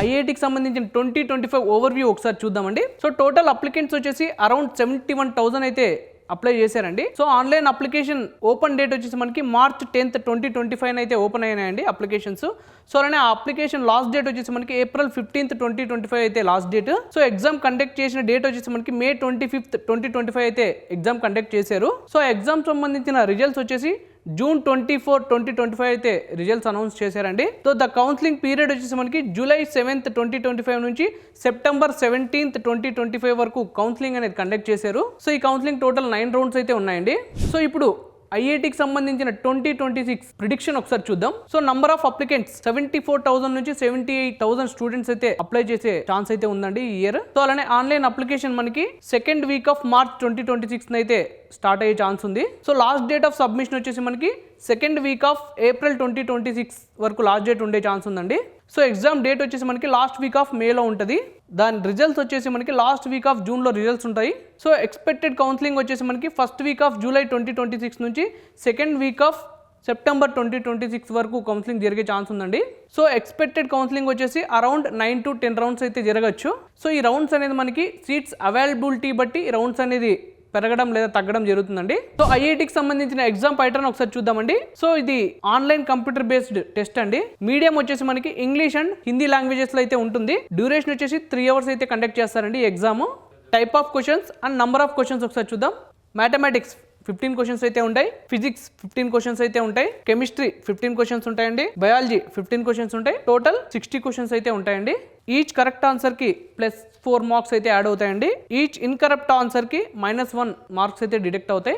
ఐఐటికి సంబంధించిన 2025 ఓవర్వ్యూ ఒకసారి చూద్దామండి. సో టోటల్ అప్లికెంట్స్ వచ్చేసి అరౌండ్ 71,000 అయితే అప్లై చేశారండి. So online application open date వచ్చేసి మనకి March 10th 2025 అయితే ఓపెన్ అయినాయండి అప్లికేషన్స్. సో అలానే ఆ అప్లికేషన్ లాస్ట్ డేట్ వచ్చేసి మనకి April 15th 2025 అయితే last date. So exam conduct చేసిన డేట్ వచ్చేసి మనకి May 25th 2025 అయితే ఎగ్జామ్ కండక్ట్ చేశారు. సో ఎగ్జామ్ సంబంధించిన రిజల్ట్స్ వచ్చేసి June 24, 2025 అయితే రిజల్ట్స్ అనౌన్స్ చేశారండి. సో ద కౌన్సిలింగ్ పీరియడ్ వచ్చేసి మనకి July 7th 2025 నుంచి September 17th 2025 వరకు కౌన్సిలింగ్ అనేది కండక్ట్ చేశారు. సో ఈ కౌన్సిలింగ్ టోటల్ 9 రౌండ్స్ అయితే ఉన్నాయండి. సో ఇప్పుడు ఐఐటికి సంబంధించిన 2026 ప్రిడిక్షన్ ఒకసారి చూద్దాం. సో నంబర్ ఆఫ్ అప్లికెంట్స్ 74,000 నుంచి 78,000 స్టూడెంట్స్ అయితే అప్లై చేసే ఛాన్స్ అయితే ఉందండి ఈ ఇయర్. సో అలానే ఆన్లైన్ అప్లికేషన్ మనకి సెకండ్ వీక్ ఆఫ్ March 2026 అయితే స్టార్ట్ అయ్యే ఛాన్స్ ఉంది. So last date of submission వచ్చేసి మనకి సెకండ్ వీక్ ఆఫ్ April 2026 వరకు లాస్ట్ డేట్ ఉండే ఛాన్స్ ఉందండి. సో ఎగ్జామ్ డేట్ వచ్చేసి మనకి లాస్ట్ వీక్ ఆఫ్ మేలో ఉంటుంది. దాని రిజల్ట్స్ వచ్చేసి మనకి లాస్ట్ వీక్ ఆఫ్ జూన్లో రిజల్ట్స్ ఉంటాయి. సో ఎక్స్పెక్టెడ్ కౌన్సిలింగ్ వచ్చేసి మనకి ఫస్ట్ వీక్ ఆఫ్ July 2026 నుంచి సెకండ్ వీక్ ఆఫ్ September 2026 వరకు కౌన్సిలింగ్ జరిగే ఛాన్స్ ఉందండి. సో ఎక్స్పెక్టెడ్ కౌన్సిలింగ్ వచ్చేసి అరౌండ్ 9 to 10 రౌండ్స్ అయితే జరగచ్చు. సో ఈ రౌండ్స్ అనేది మనకి సీట్స్ అవైలబిలిటీ బట్టి ఈ రౌండ్స్ అనేది పెరగడం లేదా తగ్గడం జరుగుతుందండి. సో ఐఐటికి సంబంధించిన ఎగ్జామ్ ప్యాటర్న్ ఒకసారి చూద్దామండి. సో ఇది ఆన్లైన్ కంప్యూటర్ బేస్డ్ టెస్ట్ అండి. మీడియం వచ్చేసి మనకి ఇంగ్లీష్ అండ్ హిందీ లాంగ్వేజెస్ లో అయితే ఉంటుంది. డ్యూరేషన్ వచ్చేసి 3 hours అయితే కండక్ట్ చేస్తారండి exam. Type of questions and number of questions ఒకసారి చూద్దాం. మ్యాథమెటిక్స్ 15 క్వశ్చన్స్ అయితే ఉంటాయి. ఫిజిక్స్ 15 క్వశ్చన్స్ అయితే ఉంటాయి. కెమిస్ట్రీ 15 క్వశ్చన్స్ ఉంటాయండి. బయాలజీ 15 క్వశ్చన్స్ ఉంటాయి. టోటల్ 60 క్వశ్చన్స్ అయితే ఉంటాయండి. ఈచ్ కరెక్ట్ ఆన్సర్ కి +4 మార్క్స్ అయితే యాడ్ అవుతాయండి. ఈచ్ ఇన్కరెక్ట్ ఆన్సర్ కి -1 మార్క్స్ అయితే డిడక్ట్ అవుతాయి.